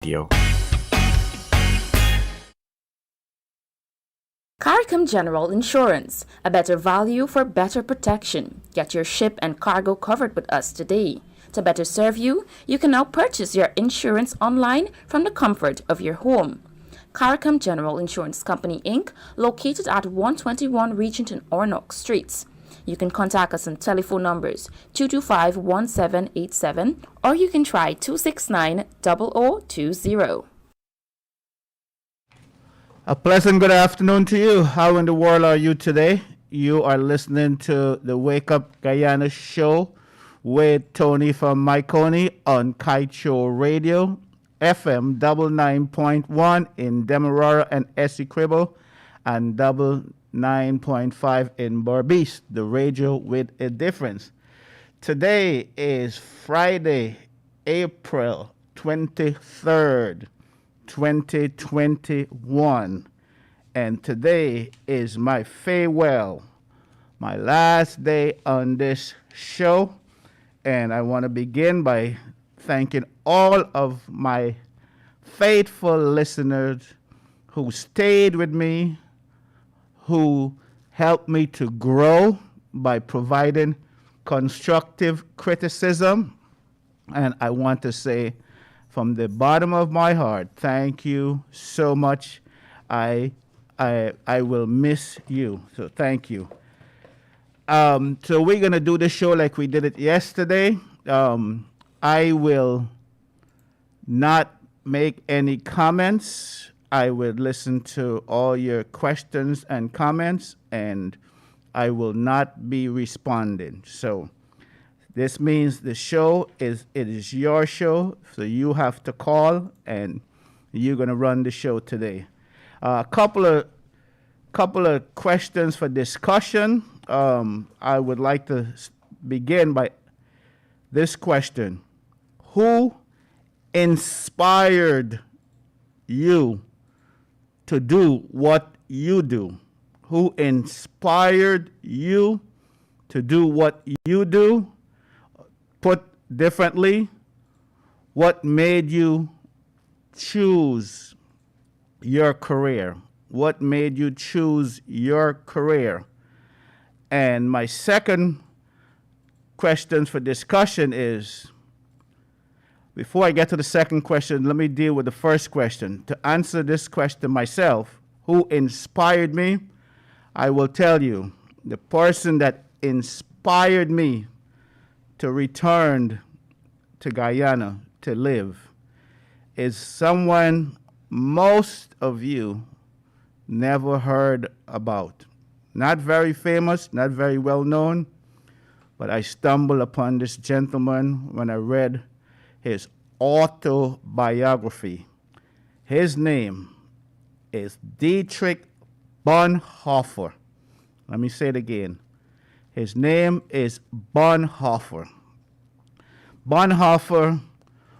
Radio. CARICOM General Insurance, a better value for better protection. Get your ship and cargo covered with us today. To better serve you, you can now purchase your insurance online from the comfort of your home. CARICOM General Insurance Company, Inc., located at 121 Regent and Ornock Streets. You can contact us on telephone numbers 225-1787 or you can try 269-0020. A pleasant good afternoon to you. How in the world are you today? You are listening to the Wake Up Guyana show with Tony from Mahaicony on Kaieteur Radio, FM 99.1 in Demerara and Essequibo, and 9.5 in Berbice, the radio with a difference. Today is Friday, April 23rd. 2021, and today is my farewell, my last day on this show, and I want to begin by thanking all of my faithful listeners who stayed with me, who helped me to grow by providing constructive criticism, and I want to say from the bottom of my heart, thank you so much. I will miss you. So thank you. So we're gonna do the show like we did it yesterday. I will not make any comments. I will listen to all your questions and comments, and I will not be responding. So this means the show it is your show, so you have to call, and you're gonna run the show today. A couple of questions for discussion. I would like to begin by this question: who inspired you to do what you do? Who inspired you to do what you do? Put differently, what made you choose your career? What made you choose your career? And my second question for discussion is, before I get to the second question, let me deal with the first question. To answer this question myself, who inspired me? I will tell you, the person that inspired me to return to Guyana to live is someone most of you never heard about. Not very famous, not very well known, but I stumbled upon this gentleman when I read his autobiography. His name is Dietrich Bonhoeffer. Let me say it again. His name is Bonhoeffer. Bonhoeffer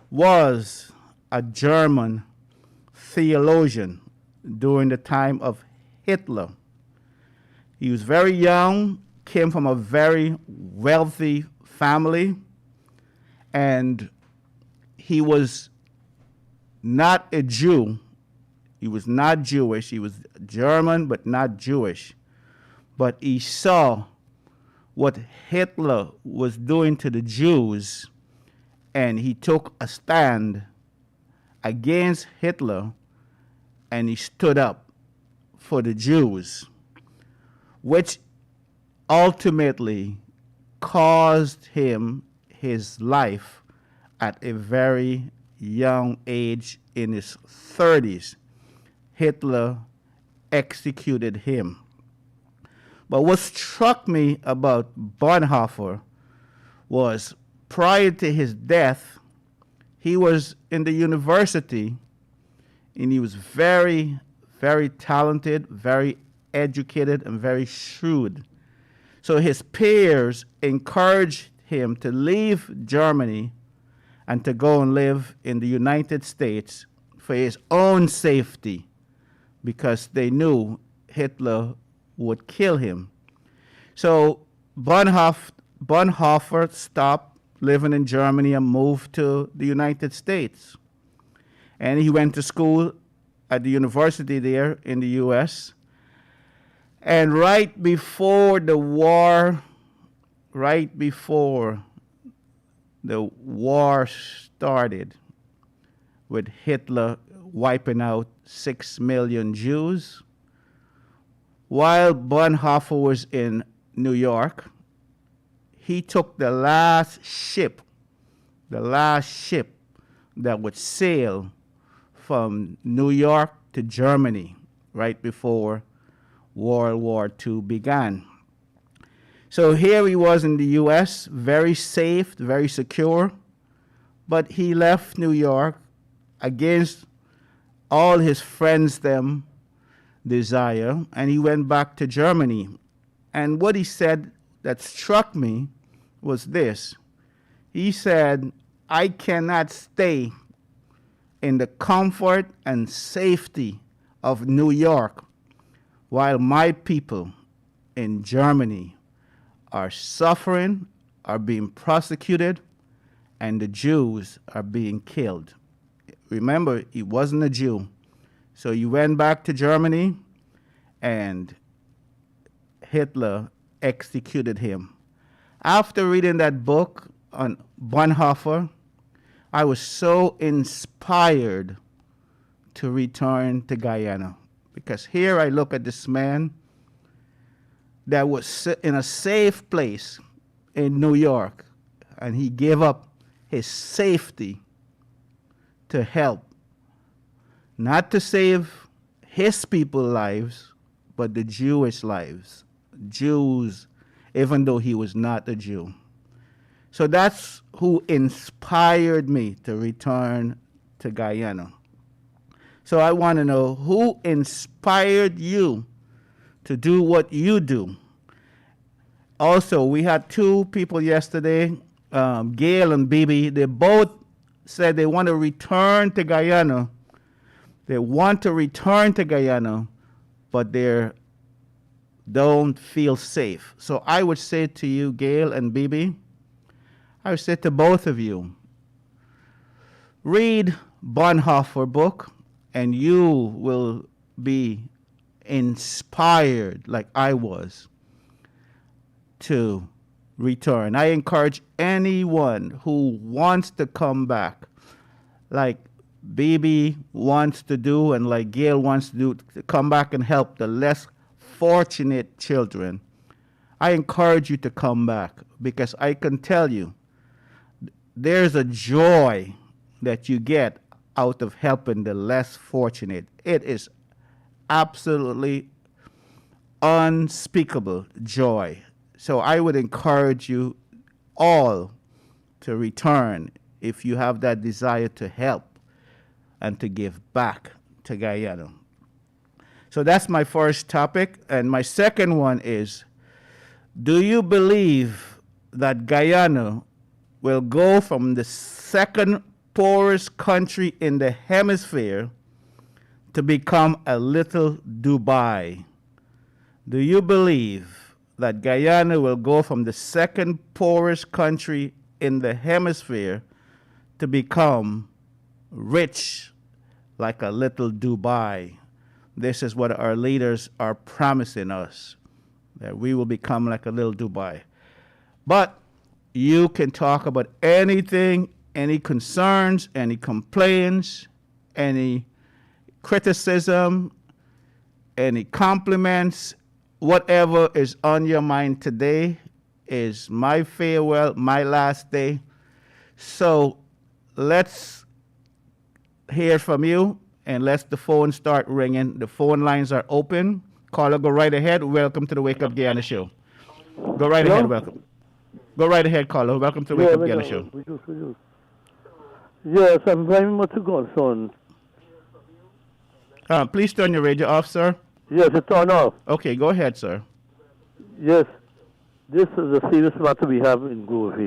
was a German theologian during the time of Hitler. He was very young, came from a very wealthy family, and he was not a Jew. He was not Jewish. He was German, but not Jewish. But he saw what Hitler was doing to the Jews, and he took a stand against Hitler, and he stood up for the Jews, which ultimately caused him his life at a very young age, in his 30s. Hitler executed him. But what struck me about Bonhoeffer was prior to his death, he was in the university, and he was very, very talented, very educated, and very shrewd. So his peers encouraged him to leave Germany and to go and live in the United States for his own safety, because they knew Hitler would kill him. So Bonhoeffer stopped living in Germany and moved to the United States. And he went to school at the university there in the U.S. And right before the war started, with Hitler wiping out 6 million Jews, while Bonhoeffer was in New York, he took the last ship that would sail from New York to Germany right before World War II began. So here he was in the U.S., very safe, very secure, but he left New York against all his friends' desire, and he went back to Germany. And what he said that struck me was this. He said, I cannot stay in the comfort and safety of New York while my people in Germany are suffering, are being prosecuted, and the Jews are being killed. Remember, he wasn't a Jew. So he went back to Germany, and Hitler executed him. After reading that book on Bonhoeffer, I was so inspired to return to Guyana, because here I look at this man that was in a safe place in New York, and he gave up his safety to help, not to save his people's lives, but the Jewish lives. Jews, even though he was not a Jew. So that's who inspired me to return to Guyana. So I want to know, who inspired you to do what you do? Also, we had two people yesterday, Gail and Bibi. They both said they want to return to Guyana. They want to return to Guyana, but they don't feel safe. So I would say to you, Gail and Bibi, I would say to both of you, read Bonhoeffer book, and you will be inspired like I was to return. I encourage anyone who wants to come back, like Bibi wants to do and like Gail wants to do, to come back and help the less fortunate children. I encourage you to come back, because I can tell you there's a joy that you get out of helping the less fortunate. It is absolutely unspeakable joy. So I would encourage you all to return if you have that desire to help and to give back to Guyana. So that's my first topic. And my second one is, do you believe that Guyana will go from the second poorest country in the hemisphere to become a little Dubai? Do you believe that Guyana will go from the second poorest country in the hemisphere to become rich like a little Dubai? This is what our leaders are promising us, that we will become like a little Dubai. But you can talk about anything, any concerns, any complaints, any criticism, any compliments, whatever is on your mind today is my farewell, my last day. So let's hear from you, and let the phone start ringing. The phone lines are open. Caller, go right ahead. Welcome to the Wake Up Guyana Show. Go right ahead. Welcome. Go right ahead, caller. Welcome to the Wake Up Guyana Show. We do. Yes, I'm very much a godson. Please turn your radio off, sir. Yes, it's turned off. Okay, go ahead, sir. Yes, this is a serious matter we have in Grove,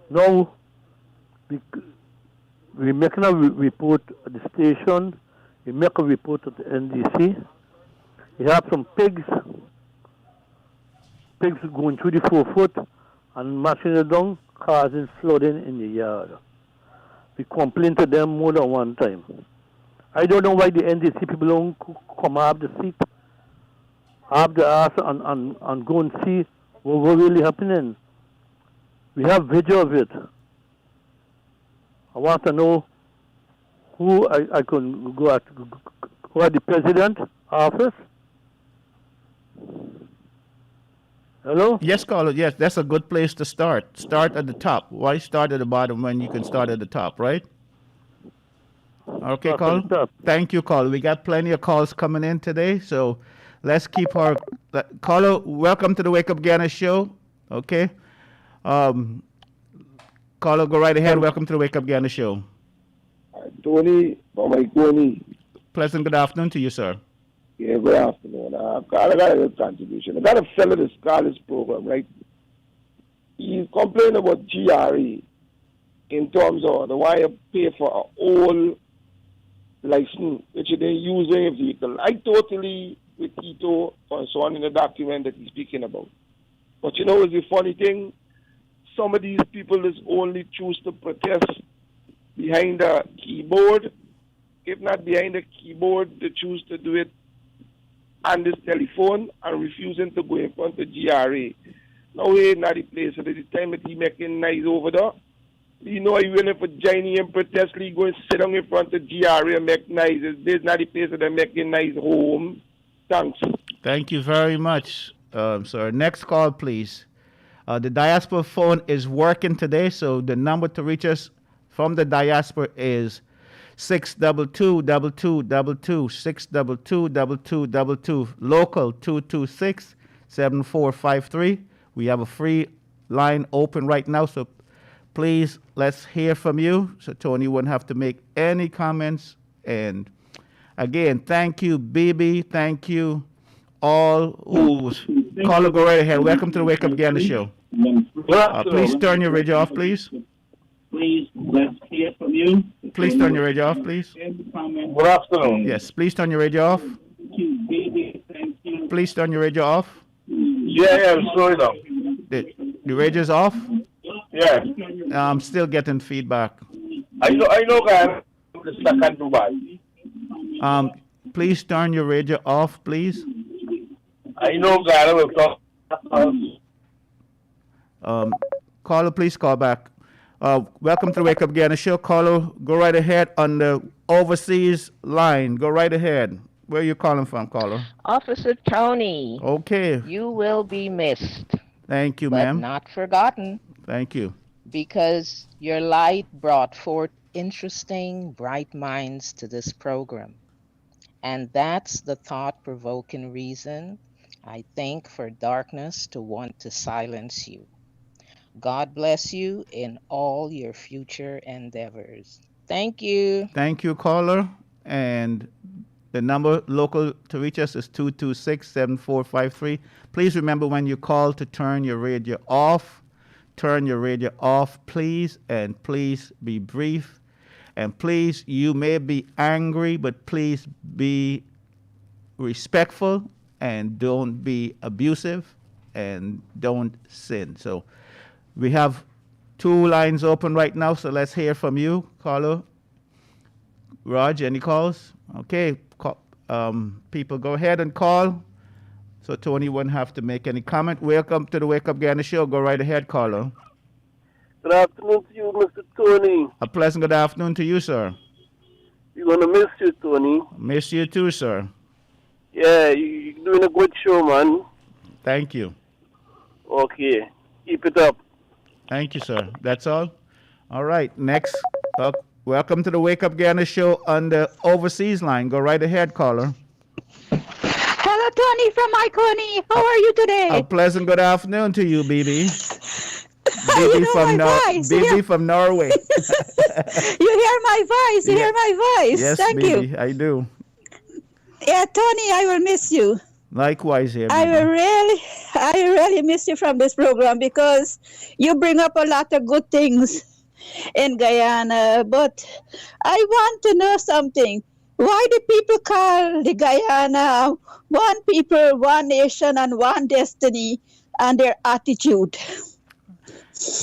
Now, we're making a report at the station. We make a report at the NDC. We have some pigs going through the 4 foot and mashing it down, causing flooding in the yard. We complained to them more than one time. I don't know why the NDC people don't come have the seat, have the ass and go and see what really happening. We have video of it. I want to know who I can go at the president office. Hello? Yes, caller. Yes, that's a good place to start. Start at the top. Why start at the bottom when you can start at the top, right? Okay, Start at caller. the top. Thank you, caller. We got plenty of calls coming in today, so let's keep our caller. Welcome to the Wake Up Guyana show. Okay, caller, go right ahead. Welcome to the Wake Up Guyana show. Tony, Mahaicony. Pleasant good afternoon to you, sir. Yeah, good afternoon. I got a good contribution. I got a fellow that started this program, right? He's complaining about GRE in terms of the why you pay for an old license which you then use in your vehicle. I totally with Tito and so on in the document that he's speaking about. But you know, it's the funny thing, some of these people just only choose to protest behind the keyboard. If not behind the keyboard, they choose to do it on this telephone and refusing to go in front of GRA. Now we're not the place at the time that he making noise over there. You know, you willing for joining and protest, he go and sit down in front of GRA and make noise. This not the place that they're making noise home. Thanks. Thank you very much, sir. Next call, please. The diaspora phone is working today, so the number to reach us from the diaspora is 622-2222, 622-2222, local 226-7453. We have a free line open right now, so please, let's hear from you, so Tony wouldn't have to make any comments. And again, thank you, BB. Thank you, all who caller, go right ahead. Welcome to the Wake Up Guyana show. Please turn your radio off, please. Please, let's hear from you. Please turn your radio off, please. Good afternoon. Yes, please turn your radio off. Thank you, baby. Thank you. Please turn your radio off. Yeah, I'm sorry now. The radio's off. Yeah. I'm still getting feedback. I know, guys. The second Dubai. Please turn your radio off, please. I know, guys. Will talk. Caller, please call back. Welcome to the Wake Up Guyana show. Caller, go right ahead on the overseas line. Go right ahead. Where are you calling from, caller? Officer Tony, Okay. you will be missed, Thank you, but ma'am. not forgotten, Thank you. because your light brought forth interesting, bright minds to this program. And that's the thought-provoking reason, I think, for darkness to want to silence you. God bless you in all your future endeavors. Thank you. Thank you, caller. And the number local to reach us is 226-7453. Please remember when you call to turn your radio off. Turn your radio off, please, and please be brief. And please, you may be angry, but please be respectful and don't be abusive and don't sin. So we have two lines open right now, so let's hear from you, caller. Raj, any calls? Okay, people, go ahead and call, so Tony wouldn't have to make any comment. Welcome to the Wake Up Guyana show. Go right ahead, caller. Good afternoon to you, Mr. Tony. A pleasant good afternoon to you, sir. We're going to miss you, Tony. Miss you too, sir. Yeah, you're doing a good show, man. Thank you. Okay. Keep it up. Thank you, sir. That's all? All right, next. Welcome to the Wake Up Guyana show on the overseas line. Go right ahead, caller. Hello, Tony from Mahaicony. How are you today? A pleasant good afternoon to you, BB. You know my voice. BB from Norway. You hear my voice. You hear my voice. Yes, Thank BB, you. I do. Yeah, Tony, I will miss you. Likewise here, I BB. really miss you from this program, because you bring up a lot of good things in Guyana. But I want to know something. Why do people call the Guyana one people, one nation, and one destiny, and their attitude?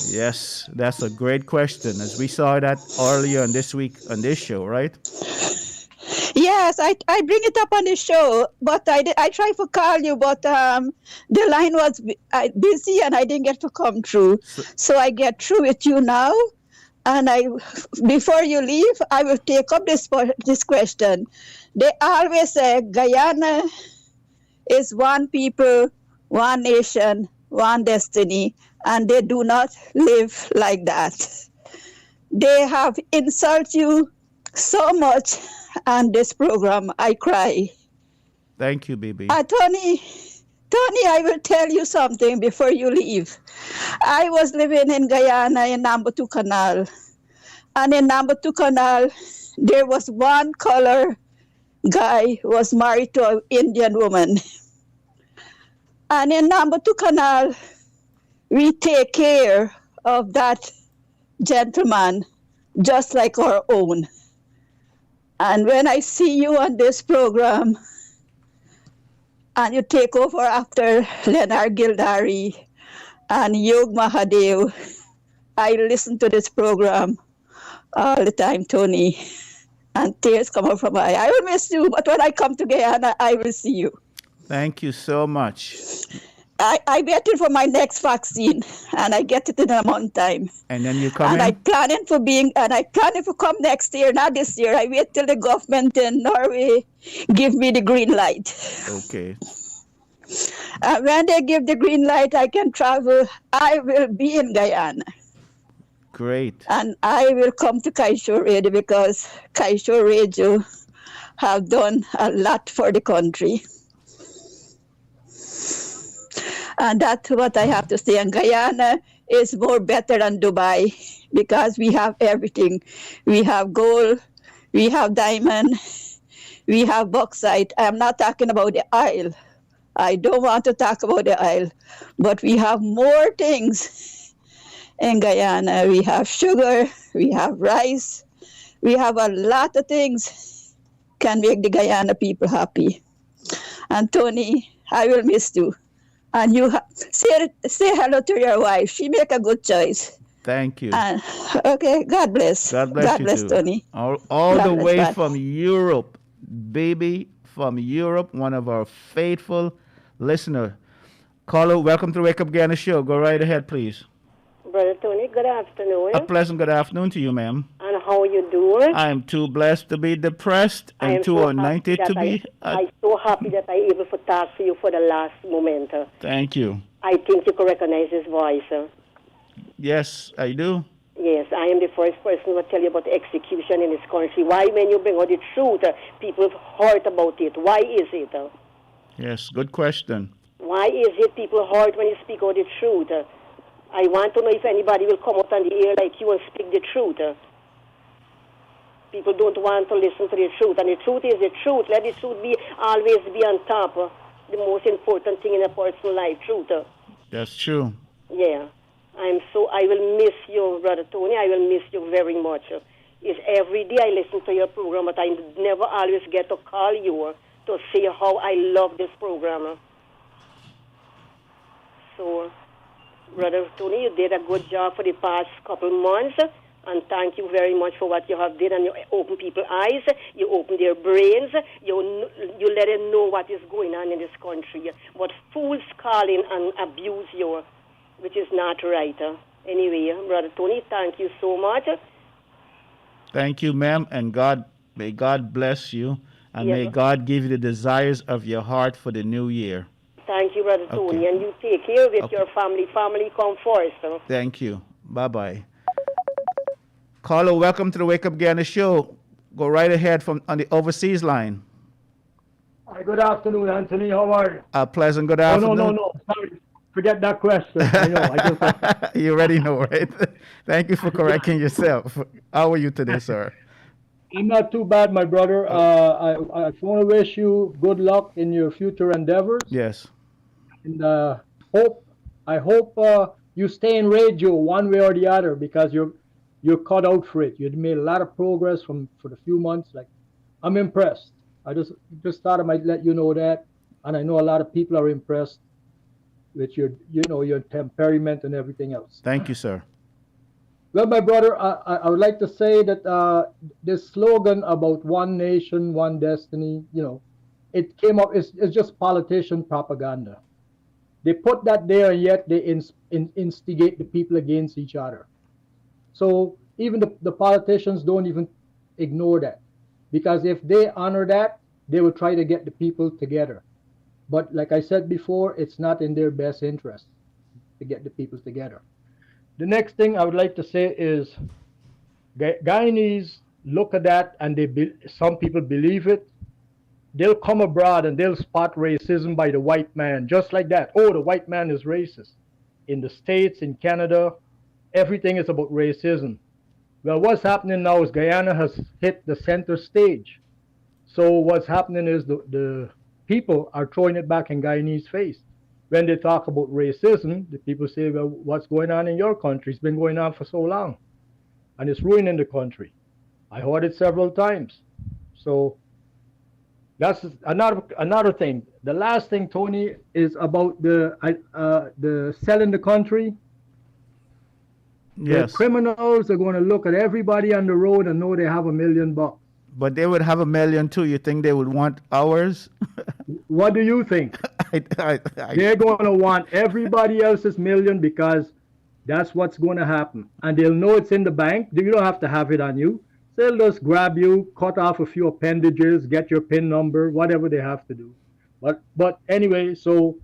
Yes, that's a great question. As we saw that earlier on this week on this show, right? Yes, I bring it up on the show, but I tried to call you, but the line was busy and I didn't get to come through. So, So I get through with you now, and before you leave, I will take up this question. They always say Guyana is one people, one nation, one destiny, and they do not live like that. They have insulted you so much on this program. I cry. thank you, baby. Tony, I will tell you something before you leave. I was living in Guyana in number 2 Canal. And in number 2 Canal, there was one color guy who was married to an Indian woman. And in number 2 Canal, we take care of that gentleman just like our own. And when I see you on this program, and you take over after Leonard Gildari and Yog Mahadev, I listen to this program all the time, Tony, and tears come out from my eye. I will miss you, but when I come to Guyana, I will see you. Thank you so much. I waited for my next vaccine, and I get it in a month time. And then you come And I in? planning to come next year, not this year. I wait till the government in Norway give me the green light. Okay. When they give the green light, I can travel. I will be in Guyana. Great. And I will come to Kaieteur Radio because Kaieteur Radio have done a lot for the country. And that's what I have to say. And Guyana is more better than Dubai because we have everything. We have gold, we have diamond, we have bauxite. I'm not talking about the oil. I don't want to talk about the oil. But we have more things in Guyana. We have sugar, we have rice, we have a lot of things can make the Guyana people happy. And Tony, I will miss you. And you say hello to your wife. She make a good choice. Thank you. Okay, God bless. God bless God you bless, too. Tony. All God the bless, way bye. from Europe, baby, from Europe, one of our faithful listener. Caller, welcome to Wake Up Guyana show. Go right ahead, please. Brother Tony, good afternoon. A pleasant good afternoon to you, ma'am. And how you doing? I am too blessed to be depressed I and am too so anointed happy to that be. I'm so happy that I able to talk to you for the last moment. Thank you. I think you can recognize his voice. Yes, I do. Yes, I am the first person who will tell you about the execution in this country. Why, when you bring out the truth, people hurt about it? Why is it? Yes, good question. Why is it people hurt when you speak out the truth? I want to know if anybody will come out on the air like you and speak the truth. People don't want to listen to the truth, and the truth is the truth. Let the truth always be on top. The most important thing in a person's life, truth. That's true. Yeah. I will miss you, Brother Tony. I will miss you very much. It's every day I listen to your program, but I never always get to call you to say how I love this program. So, Brother Tony, you did a good job for the past couple months, and thank you very much for what you have did, and you open people's eyes, you open their brains, you let them know what is going on in this country. But fools call in and abuse you, which is not right. Anyway, Brother Tony, thank you so much. Thank you, ma'am, and may God bless you, and Yes. may God give you the desires of your heart for the new year. Thank you, Brother Tony, Okay. and you take care with Okay. your family. Family come first. Thank you. Bye-bye. Caller, welcome to the Wake Up Guyana show. Go right ahead on the overseas line. Hi, good afternoon, Anthony. How are you? A pleasant good Oh, afternoon. no. Sorry. Forget that question. I know. I just You already know, right? Thank you for correcting yourself. How are you today, sir? I'm not too bad, my brother. I want to wish you good luck in your future endeavors. Yes. And I hope you stay in radio one way or the other because you're cut out for it. You've made a lot of progress for the few months. Like, I'm impressed. I just thought I might let you know that, and I know a lot of people are impressed. with your temperament and everything else. Thank you, sir. Well, my brother, I would like to say that this slogan about one nation, one destiny, it came up, it's just politician propaganda. They put that there, and yet they instigate the people against each other. So even the politicians don't even ignore that, because if they honor that, they will try to get the people together. But like I said before, it's not in their best interest to get the people together. The next thing I would like to say is Guyanese look at that, and some people believe it. They'll come abroad and they'll spot racism by the white man, just like that. Oh, the white man is racist. In the States, in Canada, everything is about racism. Well, what's happening now is Guyana has hit the center stage. So what's happening is the people are throwing it back in Guyanese face. When they talk about racism, the people say, well, what's going on in your country? It's been going on for so long, and it's ruining the country. I heard it several times. So that's another thing. The last thing, Tony, is about the selling the country. Yes. The criminals are going to look at everybody on the road and know they have $1 million. But they would have $1 million too. You think they would want ours? What do you think? They're going to want everybody else's million, because that's what's going to happen. And they'll know it's in the bank. You don't have to have it on you. They'll just grab you, cut off a few appendages, get your PIN number, whatever they have to do. But anyway, so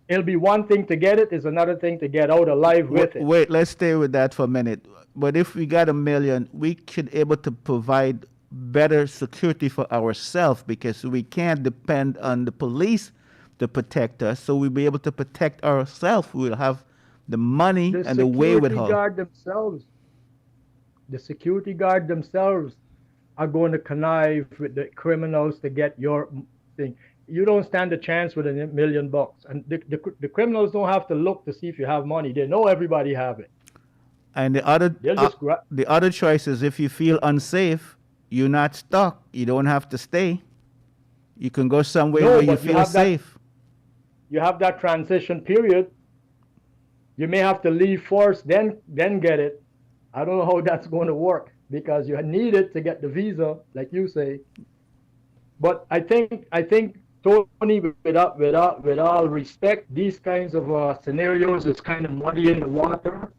it'll be one thing to get it, it's another thing to get out alive with it. Wait, let's stay with that for a minute. But if we got $1 million, we should be able to provide better security for ourselves, because we can't depend on the police to protect us. So we'll be able to protect ourselves. We'll have the money and the wherewithal. The security guard themselves are going to connive with the criminals to get your thing. You don't stand a chance with $1 million. And the criminals don't have to look to see if you have money. They know everybody have it. And the other choice is, if you feel unsafe, you're not stuck. You don't have to stay. You can go somewhere where you feel safe. You have that transition period. You may have to leave first, then get it. I don't know how that's going to work, because you need it to get the visa, like you say. But I think Tony, with all respect, these kinds of scenarios is kind of muddy in the water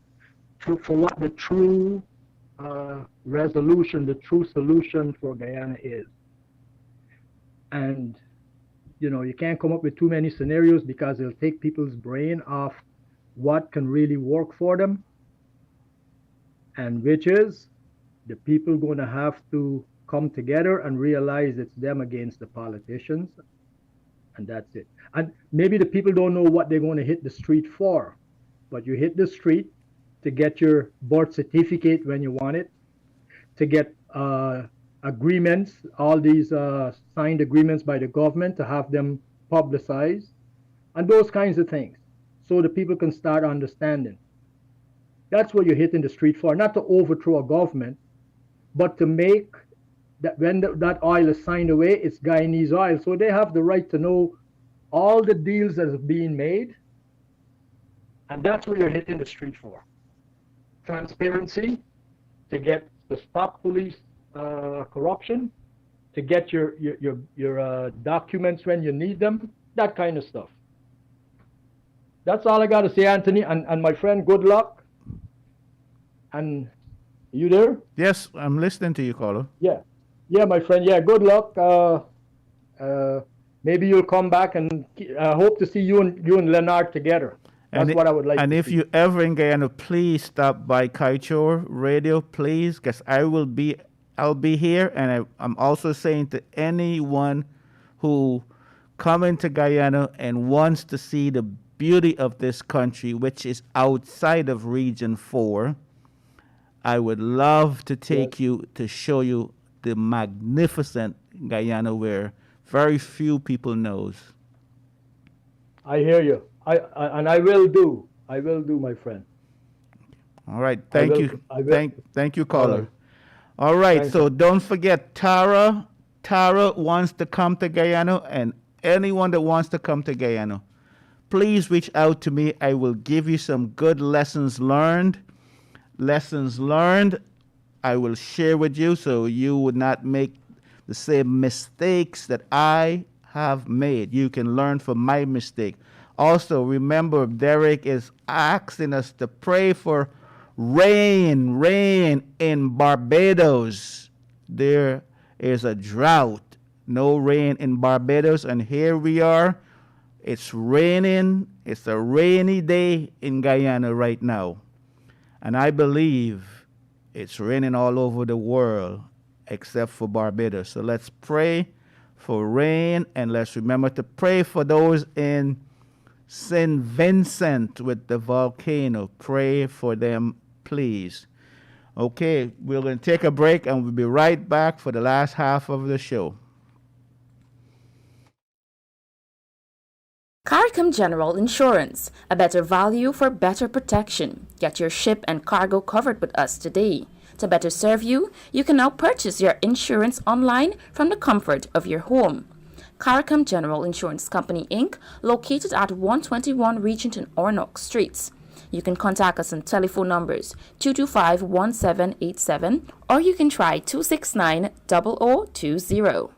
for what the true resolution, the true solution for Guyana is. And you can't come up with too many scenarios, because it'll take people's brain off what can really work for them, and which is the people going to have to come together and realize it's them against the politicians, and that's it. And maybe the people don't know what they're going to hit the street for, but you hit the street to get your birth certificate when you want it, to get agreements, all these signed agreements by the government, to have them publicized, and those kinds of things, so the people can start understanding. That's what you're hitting the street for, not to overthrow a government, but to make that when that oil is signed away, it's Guyanese oil, so they have the right to know all the deals that are being made, and that's what you're hitting the street for. Transparency, to stop police corruption, to get your documents when you need them, that kind of stuff. That's all I got to say, Anthony. And my friend, good luck. And you there? Yes, I'm listening to you, caller. Yeah, my friend. Yeah, good luck. Maybe you'll come back, and I hope to see you and Leonard together. That's what I would like to see. And if you ever in Guyana, please stop by Kaieteur Radio, please, because I'll be here. And I'm also saying to anyone who come into Guyana and wants to see the beauty of this country, which is outside of Region 4, I would love to take you to show you the magnificent Guyana where very few people knows. I hear you. I will do. I will do, my friend. All right. Thank you. Thank you, caller. All right. So don't forget, Tara. Tara wants to come to Guyana, and anyone that wants to come to Guyana, please reach out to me. I will give you some good lessons learned. Lessons learned I will share with you so you would not make the same mistakes that I have made. You can learn from my mistake. Also, remember, Derek is asking us to pray for rain in Barbados. There is a drought, no rain in Barbados, and here we are. It's raining. It's a rainy day in Guyana right now. And I believe it's raining all over the world except for Barbados. So let's pray for rain, and let's remember to pray for those in St. Vincent with the volcano. Pray for them, please. Okay, we're going to take a break, and we'll be right back for the last half of the show. CARICOM General Insurance, a better value for better protection. Get your ship and cargo covered with us today. To better serve you, you can now purchase your insurance online from the comfort of your home. CARICOM General Insurance Company, Inc., located at 121 Regent and Ornock Streets. You can contact us on telephone numbers 225-1787, or you can try 269-0020.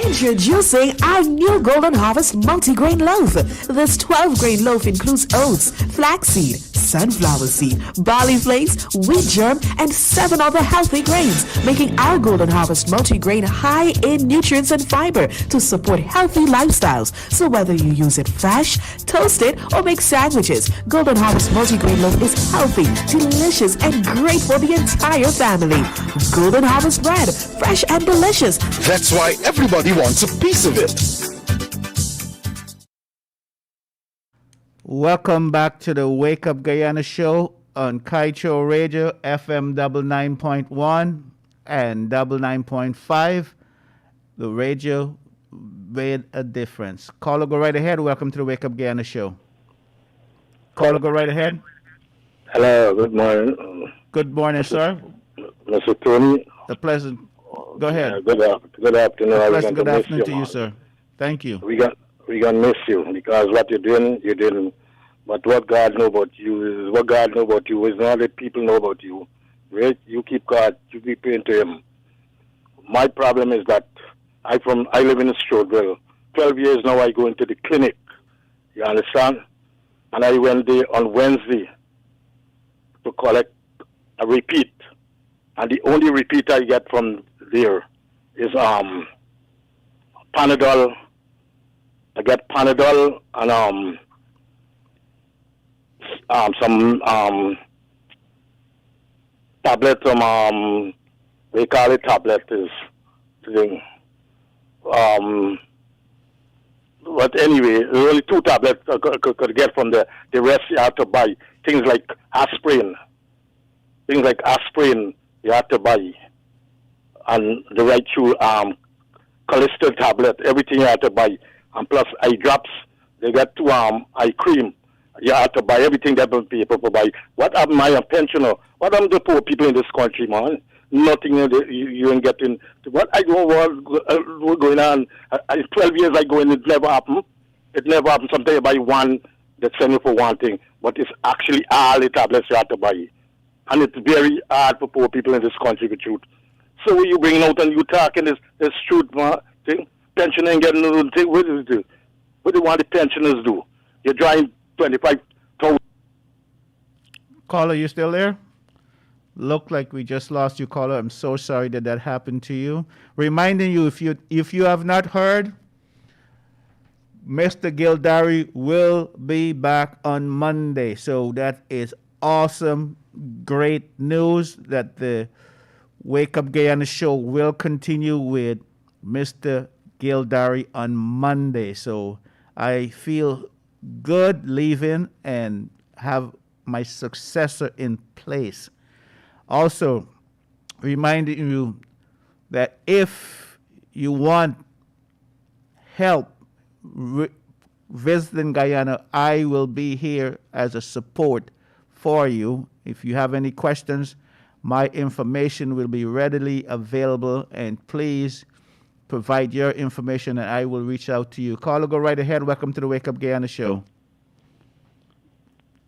Introducing our new Golden Harvest multigrain loaf. This 12-grain loaf includes oats, flaxseed, sunflower seed, barley flakes, wheat germ, and 7 other healthy grains, making our Golden Harvest multigrain high in nutrients and fiber to support healthy lifestyles. So whether you use it fresh, toasted, or make sandwiches, Golden Harvest multigrain loaf is healthy, delicious, and great for the entire family. Golden Harvest bread, fresh and delicious. That's why everybody wants a piece of it. Welcome back to the Wake Up Guyana show on Kaieteur Radio, FM 99.1 and 99.5. The radio made a difference. Caller, go right ahead. Welcome to the Wake Up Guyana show. Caller, go right ahead. Hello, good morning. Good morning, sir. Mr. Tony. A pleasant. Go ahead. Good afternoon. A pleasant good afternoon to you, sir. Thank you. We gonna miss you because what you're doing. But what God know about you is what God know about you is not that people know about you. Right? You keep God. You keep praying to Him. My problem is that I live in Stroudsville. 12 years now. I go into the clinic. You understand? And I went there on Wednesday to collect a repeat. And the only repeat I get from there is Panadol. I get Panadol and some tablet from they call it tablet is thing. But anyway, there's only 2 tablets I could get from the rest you have to buy. Things like aspirin. You have to buy, and the right to cholesterol tablet, everything you have to buy, and plus eye drops. They got 2 eye cream. You have to buy everything that people buy. What happened to my pensioner? What happened to poor people in this country, man? Nothing you ain't getting. What I don't want going on. 12 years I go in, it never happened. It never happened. Sometimes you buy one, they send you for one thing, but it's actually all the tablets you have to buy. And it's very hard for poor people in this country with truth. So you bring out and you talking this truth, man. Thing. Pension ain't getting no thing. What do you do? What do you want the pensioners do? You're drawing 25,000. Caller, you still there? Look like we just lost you, caller. I'm so sorry that happened to you. Reminding you, if you have not heard, Mr. Gildari will be back on Monday. So that is awesome. Great news that the Wake Up Guyana show will continue with Mr. Gildari on Monday. So I feel good leaving and have my successor in place. Also, reminding you that if you want help visiting Guyana, I will be here as a support for you. If you have any questions, my information will be readily available, and please provide your information, and I will reach out to you. Caller, go right ahead. Welcome to the Wake Up Guyana show.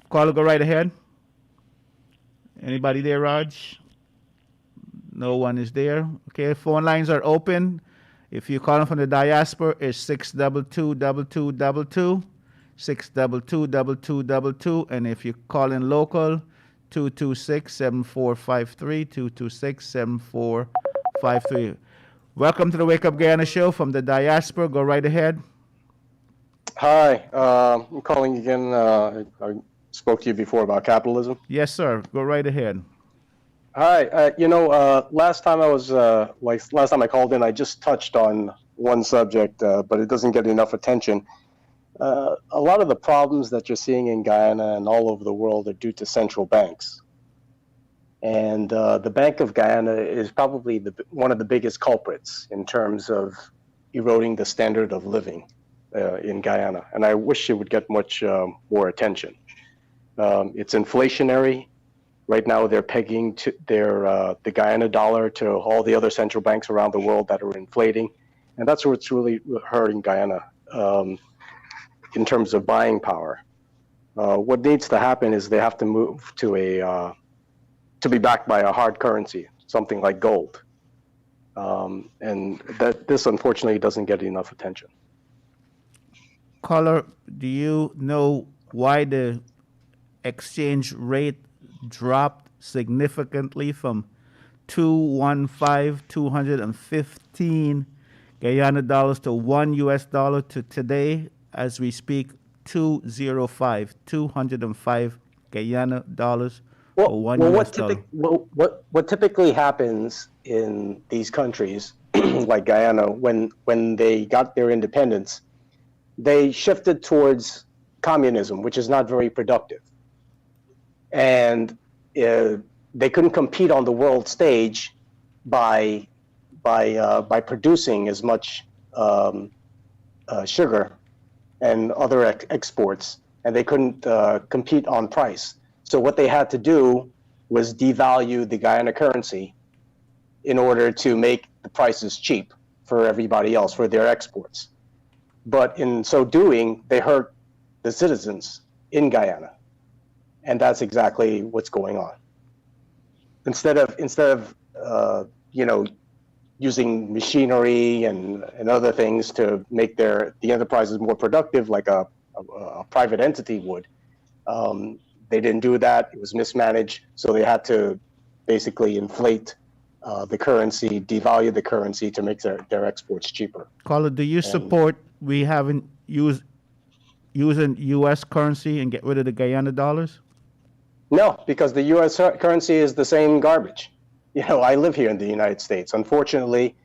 Caller, go right ahead. Anybody there, Raj? No one is there. Okay, phone lines are open. If you're calling from the diaspora, it's 622-2222, 622-2222. And if you're calling local, 226-7453, 226-7453. Welcome to the Wake Up Guyana show from the diaspora. Go right ahead. Hi, I'm calling again. I spoke to you before about capitalism. Yes, sir. Go right ahead. Hi, last time last time I called in, I just touched on one subject, but it doesn't get enough attention. A lot of the problems that you're seeing in Guyana and all over the world are due to central banks. And the Bank of Guyana is probably one of the biggest culprits in terms of eroding the standard of living in Guyana. And I wish it would get much more attention. It's inflationary. Right now, they're pegging the Guyana dollar to all the other central banks around the world that are inflating. And that's what's really hurting Guyana in terms of buying power. What needs to happen is they have to move to be backed by a hard currency, something like gold. And this, unfortunately, doesn't get enough attention. Caller, do you know why the exchange rate dropped significantly from 215 Guyana dollars to $1 US to today, as we speak, 205 Guyana dollars for $1 US dollar? What typically happens in these countries, like Guyana, when they got their independence, they shifted towards communism, which is not very productive. And they couldn't compete on the world stage by producing as much sugar and other exports, and they couldn't compete on price. So what they had to do was devalue the Guyana currency in order to make the prices cheap for everybody else, for their exports. But in so doing, they hurt the citizens in Guyana. And that's exactly what's going on. Instead of using machinery and other things to make the enterprises more productive, like a private entity would, they didn't do that. It was mismanaged, so they had to basically inflate the currency, devalue the currency to make their exports cheaper. Caller, do you support we haven't using U.S. currency and get rid of the Guyana dollars? No, because the U.S. currency is the same garbage. I live here in the United States. Unfortunately,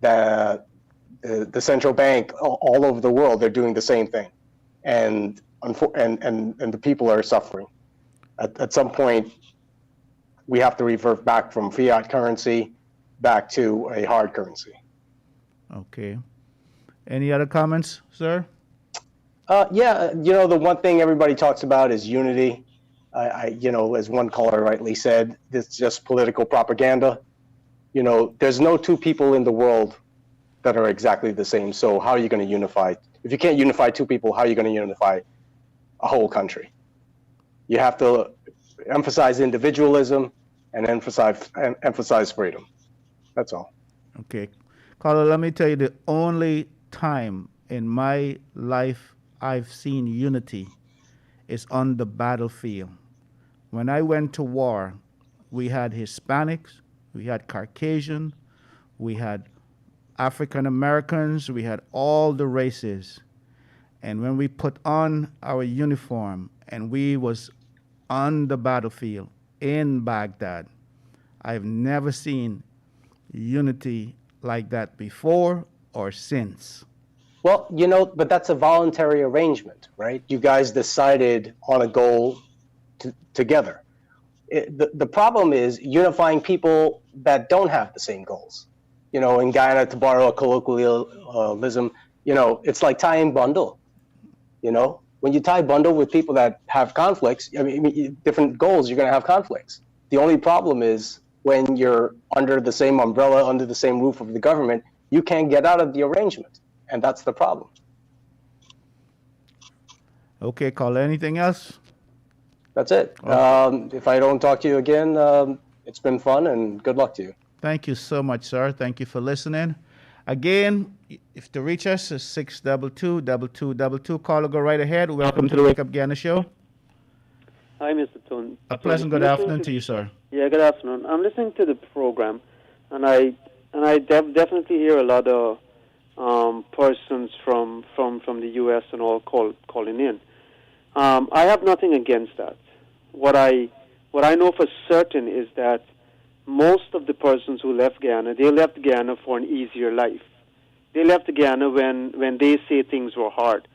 the central bank all over the world, they're doing the same thing, and the people are suffering. At some point, we have to revert back from fiat currency back to a hard currency. Okay. Any other comments, sir? The one thing everybody talks about is unity. As one caller rightly said, it's just political propaganda. There's no two people in the world that are exactly the same. So how are you going to unify? If you can't unify two people, how are you going to unify a whole country? You have to emphasize individualism and emphasize freedom. That's all. Okay. Caller, let me tell you, the only time in my life I've seen unity is on the battlefield. When I went to war, we had Hispanics, we had Caucasian, we had African Americans, we had all the races. And when we put on our uniform and we was on the battlefield in Baghdad, I've never seen unity like that before or since. Well, but that's a voluntary arrangement, right? You guys decided on a goal together. The problem is unifying people that don't have the same goals. In Guyana, to borrow a colloquialism, it's like tying bundle. When you tie bundle with people that have conflicts, different goals, you're going to have conflicts. The only problem is when you're under the same umbrella, under the same roof of the government, you can't get out of the arrangement, and that's the problem. Okay, caller. Anything else? That's it. If I don't talk to you again, it's been fun, and good luck to you. Thank you so much, sir. Thank you for listening. Again, if to reach us is 622-2222. Caller, go right ahead. Welcome to the Wake Up Guyana Show. Hi, Mr. Tone. A pleasant good afternoon to you, sir. Yeah, good afternoon. I'm listening to the program, and I definitely hear a lot of persons from the U.S. and all calling in. I have nothing against that. What I know for certain is that most of the persons who left Guyana, they left Guyana for an easier life. They left Guyana when they say things were hard.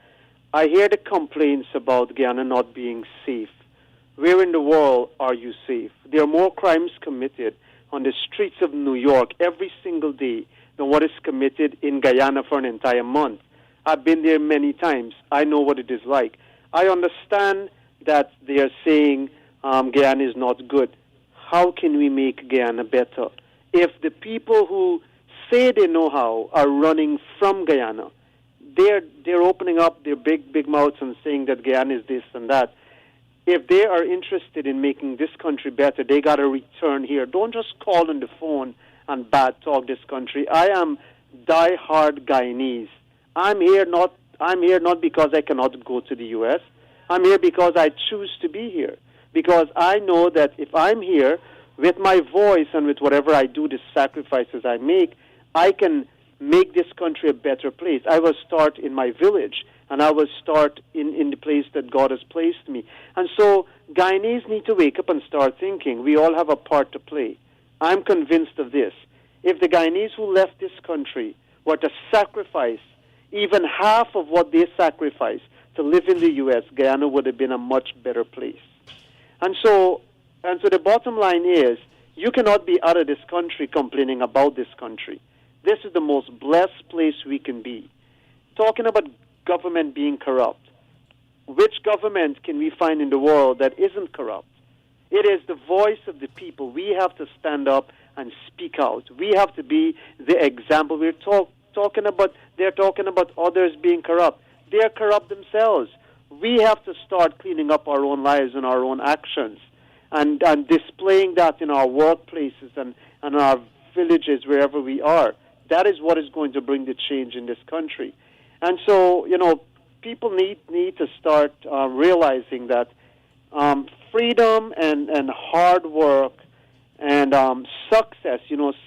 I hear the complaints about Guyana not being safe. Where in the world are you safe? There are more crimes committed on the streets of New York every single day than what is committed in Guyana for an entire month. I've been there many times. I know what it is like. I understand that they are saying Guyana is not good. How can we make Guyana better? If the people who say they know how are running from Guyana, they're opening up their big mouths and saying that Guyana is this and that. If they are interested in making this country better, they got to return here. Don't just call on the phone and bad talk this country. I am die-hard Guyanese. I'm here not because I cannot go to the U.S. I'm here because I choose to be here. Because I know that if I'm here, with my voice and with whatever I do, the sacrifices I make, I can make this country a better place. I will start in my village, and I will start in the place that God has placed me. And so Guyanese need to wake up and start thinking. We all have a part to play. I'm convinced of this. If the Guyanese who left this country were to sacrifice even half of what they sacrificed to live in the U.S., Guyana would have been a much better place. And so the bottom line is, you cannot be out of this country complaining about this country. This is the most blessed place we can be. Talking about government being corrupt, which government can we find in the world that isn't corrupt? It is the voice of the people. We have to stand up and speak out. We have to be the example. They're talking about others being corrupt. They're corrupt themselves. We have to start cleaning up our own lives and our own actions and displaying that in our workplaces and our villages, wherever we are. That is what is going to bring the change in this country. And so, people need to start realizing that freedom and hard work and success,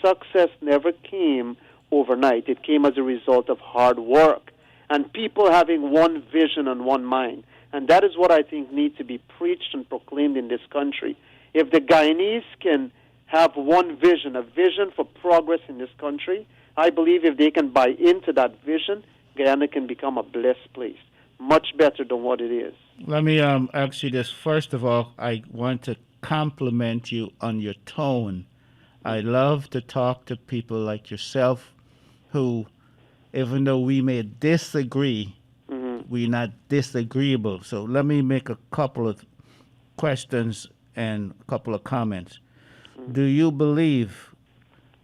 success never came overnight. It came as a result of hard work and people having one vision and one mind. And that is what I think needs to be preached and proclaimed in this country. If the Guyanese can have one vision, a vision for progress in this country, I believe if they can buy into that vision, Guyana can become a blessed place, much better than what it is. Let me ask you this. First of all, I want to compliment you on your tone. I love to talk to people like yourself who, even though we may disagree, we're not disagreeable. So let me make a couple of questions and a couple of comments. Do you believe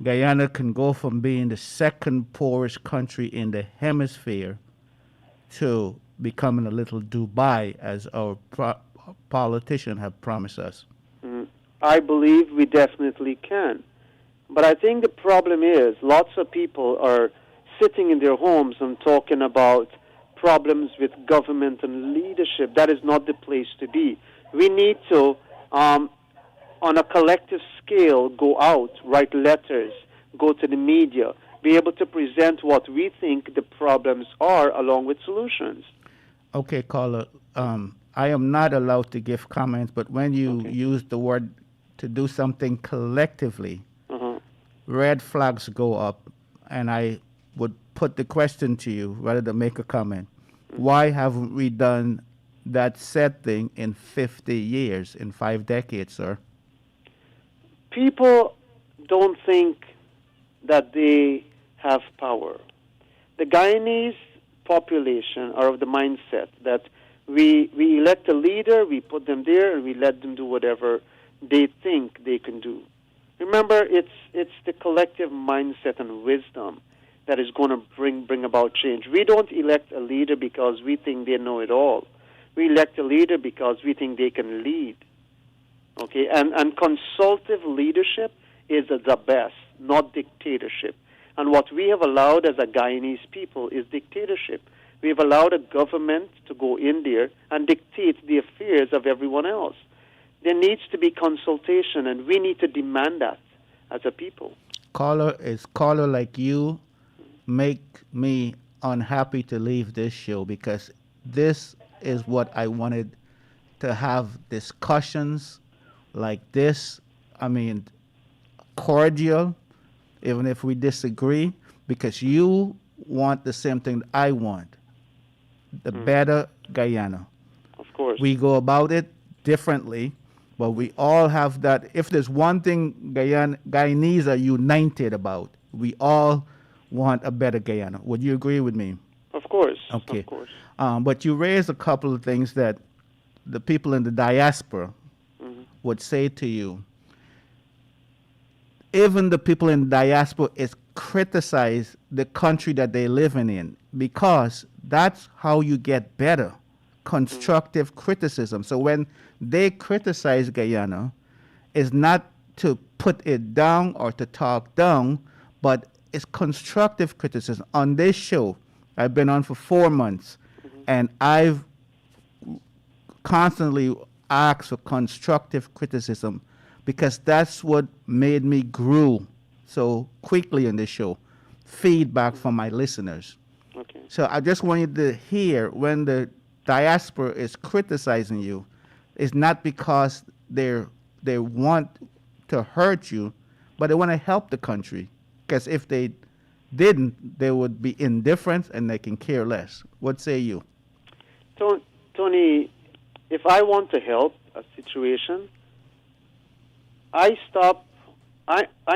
Guyana can go from being the second poorest country in the hemisphere to becoming a little Dubai, as our politicians have promised us? I believe we definitely can. But I think the problem is lots of people are sitting in their homes and talking about problems with government and leadership. That is not the place to be. We need to, on a collective scale, go out, write letters, go to the media, be able to present what we think the problems are along with solutions. Okay, caller. I am not allowed to give comments, but when you use the word to do something collectively, red flags go up, and I would put the question to you rather than make a comment. Why haven't we done that said thing in 50 years, in 5 decades, sir? People don't think that they have power. The Guyanese population are of the mindset that we elect a leader, we put them there, and we let them do whatever they think they can do. Remember, it's the collective mindset and wisdom that is going to bring about change. We don't elect a leader because we think they know it all. We elect a leader because we think they can lead. Okay, and consultative leadership is the best, not dictatorship. And what we have allowed as a Guyanese people is dictatorship. We have allowed a government to go in there and dictate the affairs of everyone else. There needs to be consultation, and we need to demand that as a people. Caller like you make me unhappy to leave this show, because this is what I wanted to have, discussions like this. I mean, cordial, even if we disagree, because you want the same thing I want, the better Guyana. Of course. We go about it differently, but we all have that. If there's one thing Guyanese are united about, we all want a better Guyana. Would you agree with me? Of course. Okay. Of course. But you raised a couple of things that the people in the diaspora would say to you. Even the people in the diaspora is criticize the country that they live in, because that's how you get better. Constructive criticism. So when they criticize Guyana, it's not to put it down or to talk down, but it's constructive criticism. On this show, I've been on for 4 months, and I've constantly asked for constructive criticism, because that's what made me grow so quickly in this show. Feedback from my listeners. Okay. So I just want you to hear, when the diaspora is criticizing you, it's not because they want to hurt you, but they want to help the country. Because if they didn't, they would be indifferent and they can care less. What say you? Tony, if I want to help a situation, I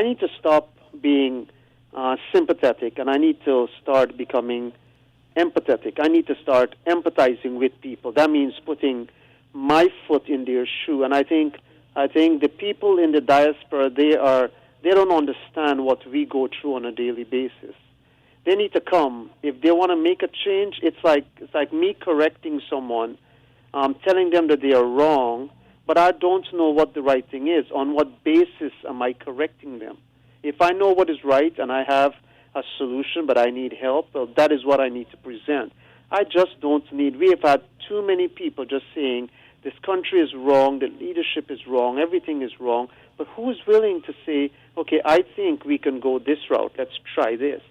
need to stop being sympathetic, and I need to start becoming empathetic. I need to start empathizing with people. That means putting my foot in their shoe. And I think the people in the diaspora, they don't understand what we go through on a daily basis. They need to come. If they want to make a change, it's like me correcting someone, telling them that they are wrong, but I don't know what the right thing is. On what basis am I correcting them? If I know what is right and I have a solution, but I need help, well, that is what I need to present. I just don't need. We have had too many people just saying this country is wrong, the leadership is wrong, everything is wrong. But who's willing to say, okay, I think we can go this route. Let's try this.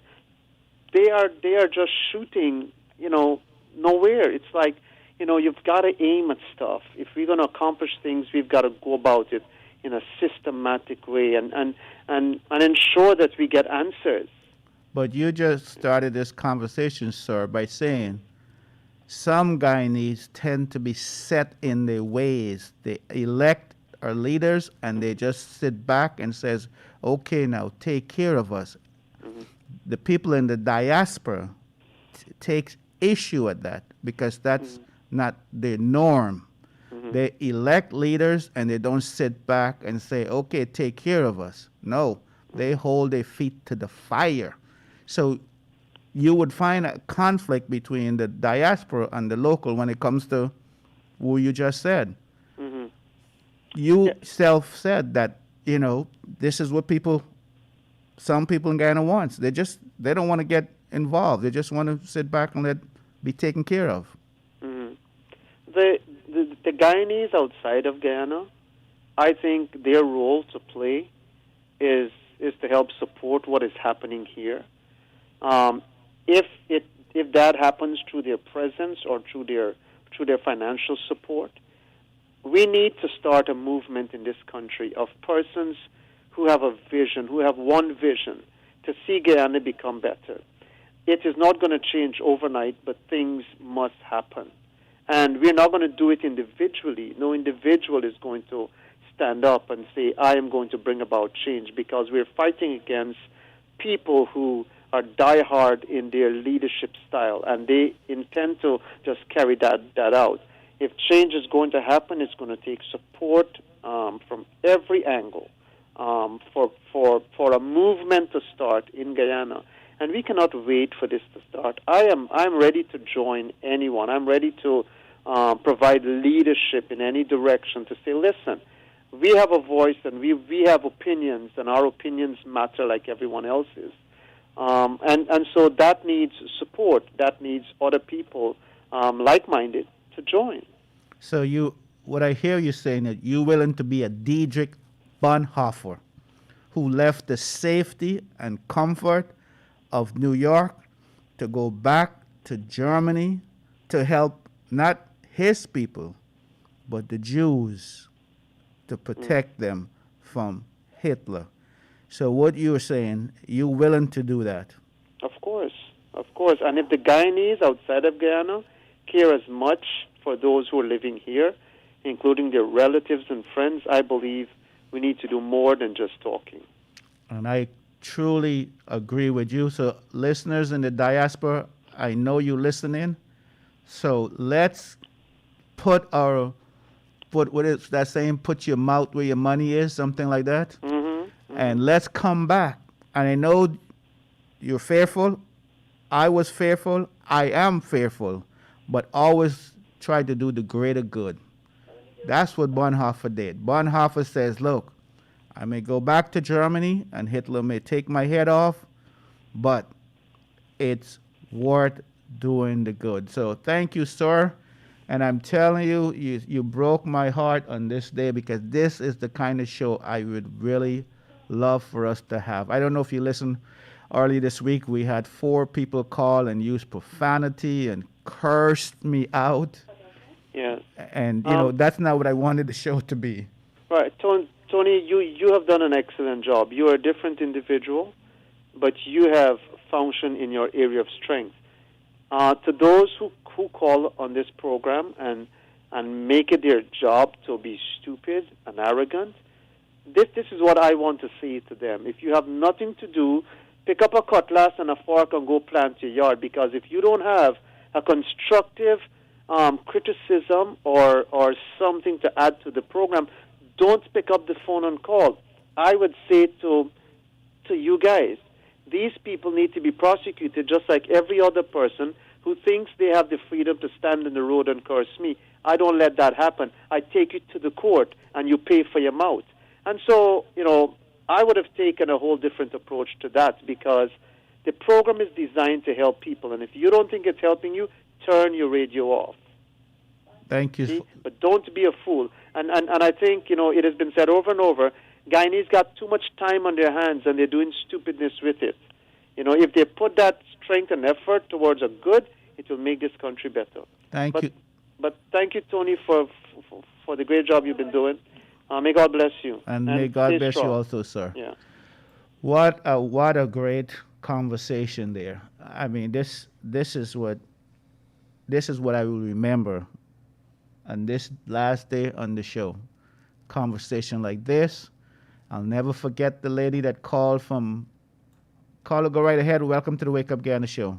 They are just shooting, nowhere. It's like, you've got to aim at stuff. If we're going to accomplish things, we've got to go about it in a systematic way and ensure that we get answers. But you just started this conversation, sir, by saying some Guyanese tend to be set in their ways. They elect our leaders and they just sit back and says, okay, now take care of us. The people in the diaspora takes issue at that, because that's not their norm. They elect leaders and they don't sit back and say, okay, take care of us. No, they hold their feet to the fire. So you would find a conflict between the diaspora and the local when it comes to who you just said. You self said that, this is what some people in Guyana wants. They don't want to get involved. They just want to sit back and be taken care of. The Guyanese outside of Guyana, I think their role to play is to help support what is happening here. If that happens through their presence or through their financial support, we need to start a movement in this country of persons who have a vision, who have one vision, to see Guyana become better. It is not going to change overnight, but things must happen. And we're not going to do it individually. No individual is going to stand up and say, I am going to bring about change, because we're fighting against people who are diehard in their leadership style, and they intend to just carry that out. If change is going to happen, it's going to take support from every angle, for a movement to start in Guyana, and we cannot wait for this to start. I'm ready to join anyone. I'm ready to provide leadership in any direction to say, listen, we have a voice and we have opinions, and our opinions matter like everyone else's. And so that needs support. That needs other people like-minded to join. So what I hear you saying that you're willing to be a Diedrich Bonhoeffer, who left the safety and comfort of New York to go back to Germany to help not his people, but the Jews, to protect them from Hitler. So what you're saying, you're willing to do that? Of course. And if the Guyanese outside of Guyana care as much for those who are living here, including their relatives and friends, I believe we need to do more than just talking. And I truly agree with you. So listeners in the diaspora, I know you listening. So let's put what is that saying? Put your mouth where your money is, something like that. And let's come back. And I know you're fearful. I was fearful. I am fearful. But always try to do the greater good. That's what Bonhoeffer did. Bonhoeffer says, look, I may go back to Germany and Hitler may take my head off, but it's worth doing the good. So thank you, sir. And I'm telling you, you broke my heart on this day, because this is the kind of show I would really love for us to have. I don't know if you listened early this week. We had 4 people call and use profanity and cursed me out. Yeah. And, that's not what I wanted the show to be. Right. Tony, you have done an excellent job. You are a different individual, but you have functioned in your area of strength. To those who call on this program and make it their job to be stupid and arrogant, this is what I want to say to them. If you have nothing to do, pick up a cutlass and a fork and go plant your yard, because if you don't have a constructive criticism or something to add to the program, don't pick up the phone and call. I would say to you guys, these people need to be prosecuted just like every other person who thinks they have the freedom to stand in the road and curse me. I don't let that happen. I take you to the court and you pay for your mouth. And so, I would have taken a whole different approach to that, because the program is designed to help people. And if you don't think it's helping you, turn your radio off. Thank you. See? But don't be a fool. And I think, it has been said over and over, Guyanese got too much time on their hands and they're doing stupidness with it. If they put that strength and effort towards a good, it will make this country better. Thank you. But thank you, Tony, for the great job you've been doing. May God bless you. And may God bless you also, sir. Yeah. What a great conversation there. I mean, this is what I will remember on this last day on the show. Conversation like this. I'll never forget the lady that called from. Caller, go right ahead. Welcome to the Wake Up Guyana show.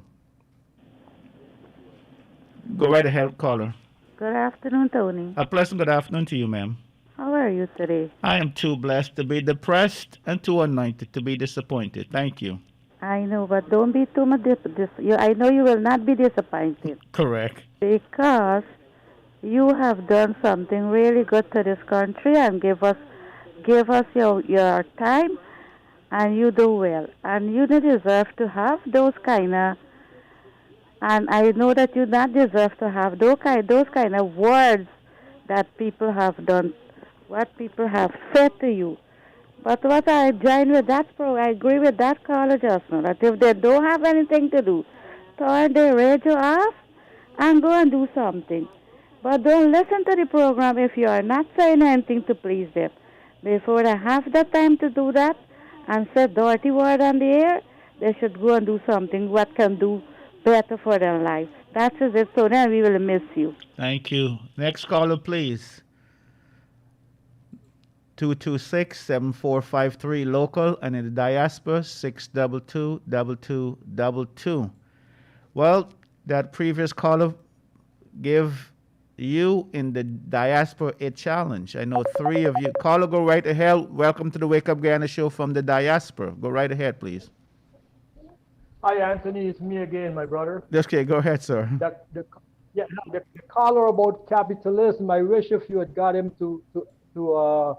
Go right ahead, caller. Good afternoon, Tony. A pleasant good afternoon to you, ma'am. How are you today? I am too blessed to be depressed and too anointed to be disappointed. Thank you. I know, but don't be too much I know you will not be disappointed. Correct. Because you have done something really good to this country and give us your time, and you do well. And you don't deserve to have those kind of, and I know that you not deserve to have those kind of words that people have done, what people have said to you. But what I join with that I agree with that caller just now, that if they don't have anything to do, turn their radio off and go and do something. But don't listen to the program if you are not saying anything to please them. Before they have the time to do that and say dirty word on the air, they should go and do something what can do better for their life. That's it, so then we will miss you. Thank you. Next caller, please. 226-7453 local, and in the diaspora 622-2222. Well, that previous caller gave you in the Diaspora It Challenge. I know 3 of you. Caller, go right ahead. Welcome to the Wake Up Guyana show from the Diaspora. Go right ahead, please. Hi, Anthony. It's me again, my brother. Okay, go ahead, sir. The caller about capitalism. I wish if you had got him to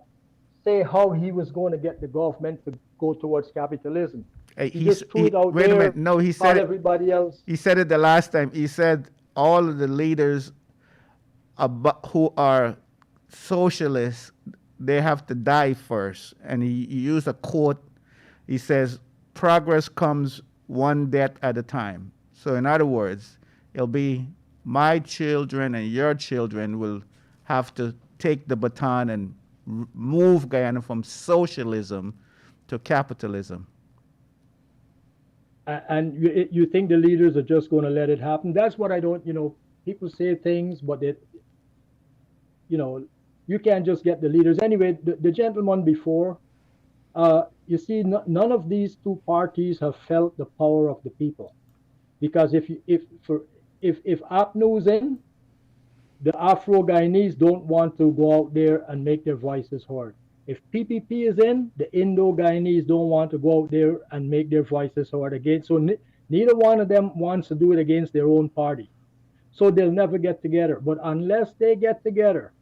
say how he was going to get the government to go towards capitalism. He just threw it out wait there. a minute. No, he said it. Everybody else. He said it the last time. He said all of the leaders who are socialists, they have to die first. And he used a quote. He says, progress comes one death at a time. So in other words, it'll be my children and your children will have to take the baton and move Guyana from socialism to capitalism. And you think the leaders are just going to let it happen? That's what I don't, people say things, but you can't just get the leaders. Anyway, the gentleman before, you see, none of these two parties have felt the power of the people. Because if APNU's in, the Afro-Guyanese don't want to go out there and make their voices heard. If PPP is in, the Indo-Guyanese don't want to go out there and make their voices heard again. So neither one of them wants to do it against their own party. So they'll never get together. But unless they get together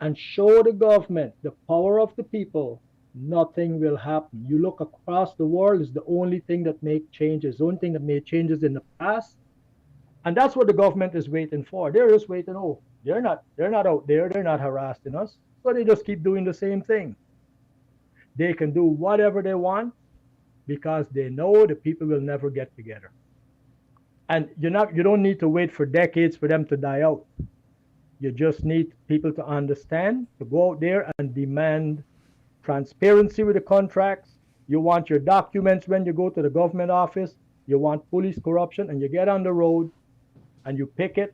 and show the government the power of the people, nothing will happen. You look across the world, it's the only thing that makes changes. The only thing that made changes in the past. And that's what the government is waiting for. They're just waiting, they're not out there, they're not harassing us. So they just keep doing the same thing. They can do whatever they want because they know the people will never get together. And you don't need to wait for decades for them to die out. You just need people to understand, to go out there and demand transparency with the contracts. You want your documents when you go to the government office. You want police corruption, and you get on the road and you pick it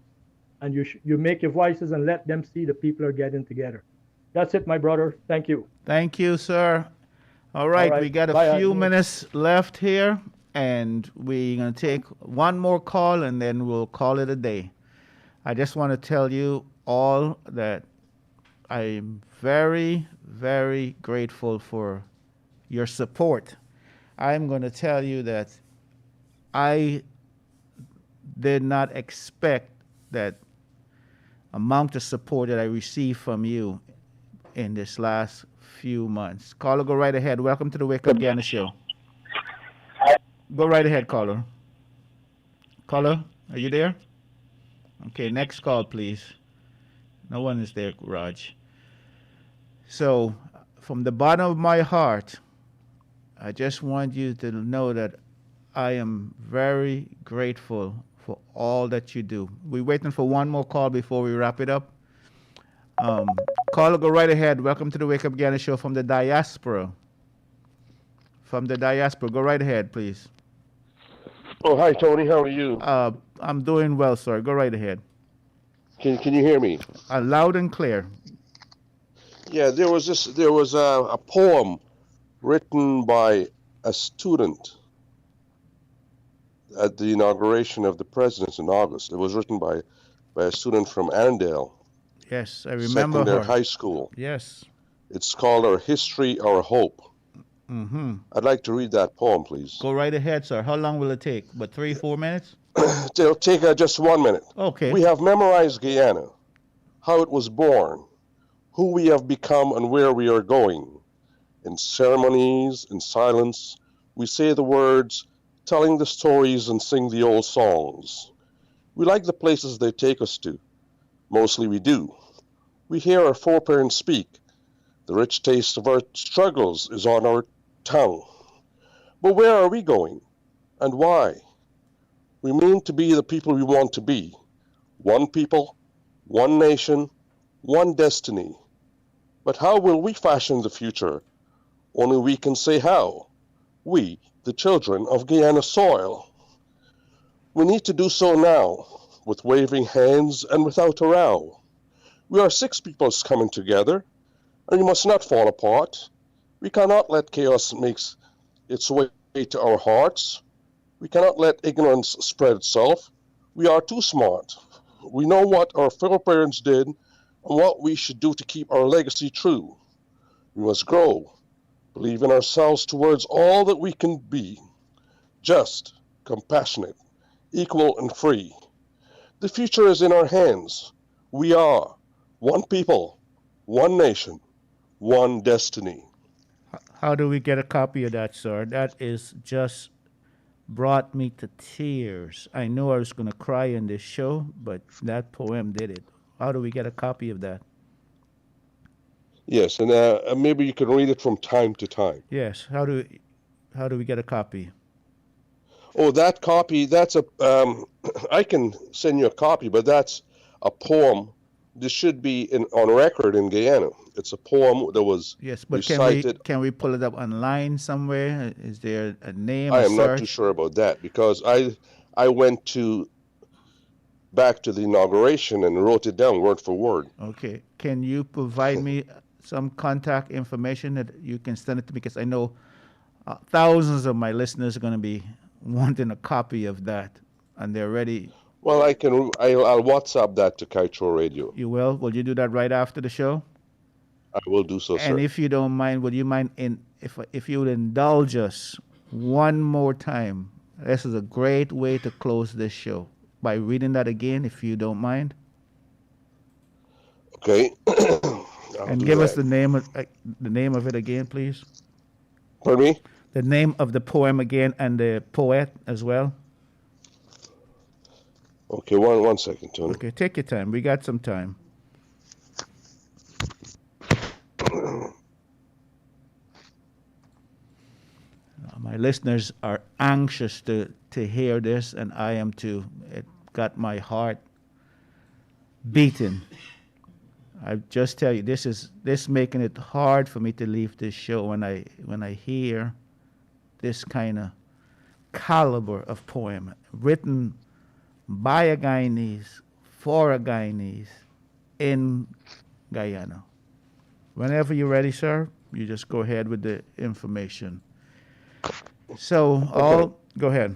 and you make your voices and let them see the people are getting together. That's it, my brother. Thank you. Thank you, sir. All right, we got a few minutes left here, and we're going to take one more call, and then we'll call it a day. I just want to tell you all that I'm very, very grateful for your support. I'm going to tell you that I did not expect that amount of support that I received from you in this last few months. Caller, go right ahead. Welcome to the Wake Up Guyana show. Go right ahead, caller. Caller, are you there? Okay, next call, please. No one is there, Raj. So, from the bottom of my heart, I just want you to know that I am very grateful for all that you do. We're waiting for one more call before we wrap it up. Caller, go right ahead. Welcome to the Wake Up Guyana show from the Diaspora. From the Diaspora. Go right ahead, please. Oh, hi, Tony. How are you? I'm doing well, sir. Go right ahead. Can you hear me? Loud and clear. Yeah, there was a poem written by a student at the inauguration of the president in August. It was written by a student from Arndale. Yes, I remember secondary her. High School. Yes. It's called Our History, Our Hope. Mm-hmm. I'd like to read that poem, please. Go right ahead, sir. How long will it take? About 3-4 minutes? It'll take just 1 minute. Okay. We have memorized Guyana, how it was born, who we have become and where we are going. In ceremonies, in silence, we say the words, telling the stories and sing the old songs. We like the places they take us to. Mostly we do. We hear our foreparents speak. The rich taste of our struggles is on our tongue. But where are we going? And why? We mean to be the people we want to be. One people, one nation, one destiny. But how will we fashion the future? Only we can say how. We, the children of Guyana soil. We need to do so now, with waving hands and without a row. We are 6 peoples coming together, and we must not fall apart. We cannot let chaos make its way to our hearts. We cannot let ignorance spread itself. We are too smart. We know what our foreparents did and what we should do to keep our legacy true. We must grow, believe in ourselves towards all that we can be, just, compassionate, equal, and free. The future is in our hands. We are one people, one nation, one destiny. How do we get a copy of that, sir? That is just brought me to tears. I knew I was going to cry in this show, but that poem did it. How do we get a copy of that? Yes, and maybe you can read it from time to time. Yes. How do we get a copy? Oh, that copy, that's I can send you a copy, but that's a poem. This should be on record in Guyana. It's a poem that was recited. Can we pull it up online somewhere? Is there a name? I am not too sure about that because I went back to the inauguration and wrote it down word for word. Okay. Can you provide me some contact information that you can send it to me? Because I know thousands of my listeners are going to be wanting a copy of that, and they're ready. Well, I'll WhatsApp that to Kaieteur Radio. You will? Will you do that right after the show? I will do so, sir. And if you don't mind, would you mind if you would indulge us one more time? This is a great way to close this show by reading that again, if you don't mind. Okay. And give us the name of it again, please. Pardon me? The name of the poem again and the poet as well. Okay, one second, Tony. Okay, take your time. We got some time. My listeners are anxious to hear this, and I am too. It got my heart beating. I just tell you, this making it hard for me to leave this show when I hear this kind of caliber of poem written by a Guyanese for a Guyanese in Guyana. Whenever you're ready, sir, you just go ahead with the information. So, go ahead.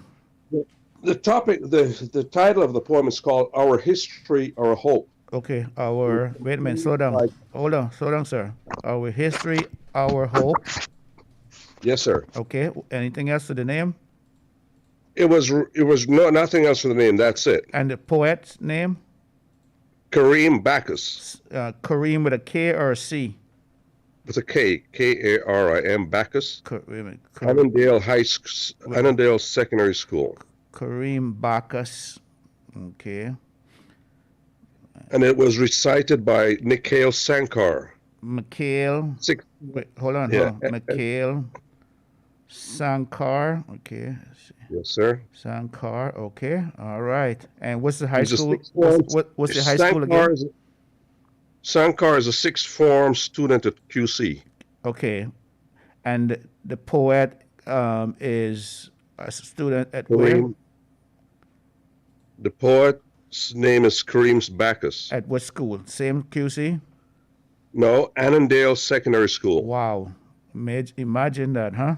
The topic, the title of the poem is called "Our History, Our Hope." Okay, wait a minute, slow down. Slow down, sir. Our history, our hope. Yes, sir. Okay, anything else to the name? It was nothing else for the name. That's it. And the poet's name? Karim Bacchus. Karim with a K or a C? With a K. Karim Bacchus. Annandale Secondary School. Karim Bacchus. Okay. And it was recited by Mikhail Sankar. Wait, hold on. Mikhail Sankar. Okay. Yes, sir. Sankar. Okay. All right. And what's the high school? What's the high school again? Sankar is a sixth form student at QC. Okay. And the poet is a student at where? The poet's name is Karim Bacchus. At what school? Same QC? No, Annandale Secondary School. Wow. Imagine that, huh?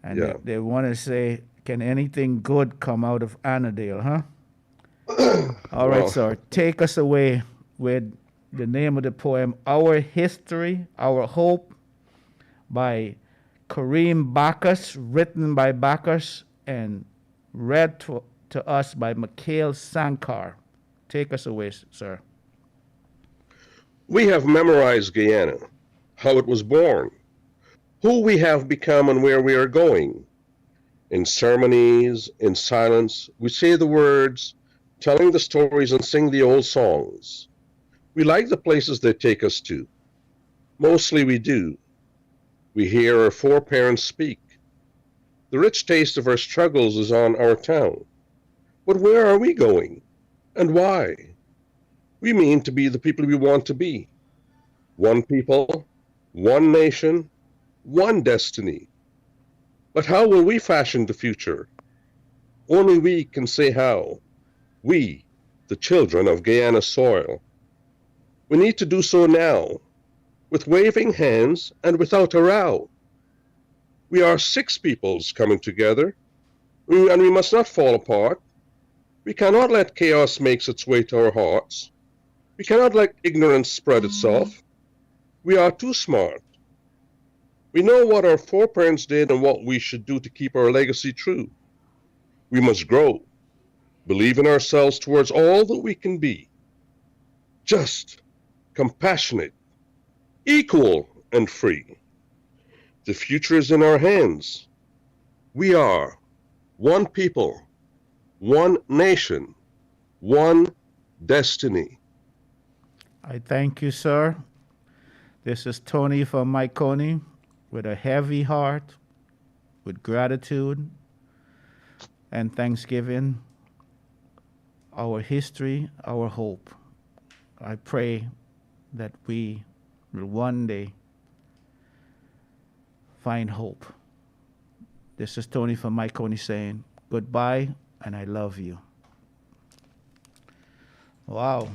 And yeah. they want to say, can anything good come out of Annandale, huh? All right, sir. Take us away with the name of the poem, Our History, Our Hope, by Karim Bacchus, written by Bacchus, and read to us by Mikhail Sankar. Take us away, sir. We have memorized Guyana, how it was born, who we have become and where we are going. In ceremonies, in silence, we say the words, telling the stories and sing the old songs. We like the places they take us to. Mostly we do. We hear our foreparents speak. The rich taste of our struggles is on our tongue. But where are we going? And why? We mean to be the people we want to be. One people, one nation, one destiny. But how will we fashion the future? Only we can say how. We, the children of Guyana soil. We need to do so now, with waving hands and without a row. We are 6 peoples coming together, and we must not fall apart. We cannot let chaos make its way to our hearts. We cannot let ignorance spread itself. We are too smart. We know what our foreparents did and what we should do to keep our legacy true. We must grow, believe in ourselves towards all that we can be, just, compassionate, equal, and free. The future is in our hands. We are one people, one nation, one destiny. I thank you, sir. This is Tony from Mahaicony with a heavy heart, with gratitude and thanksgiving, our history, our hope. I pray that we will one day find hope. This is Tony from Mahaicony saying goodbye, and I love you. Wow.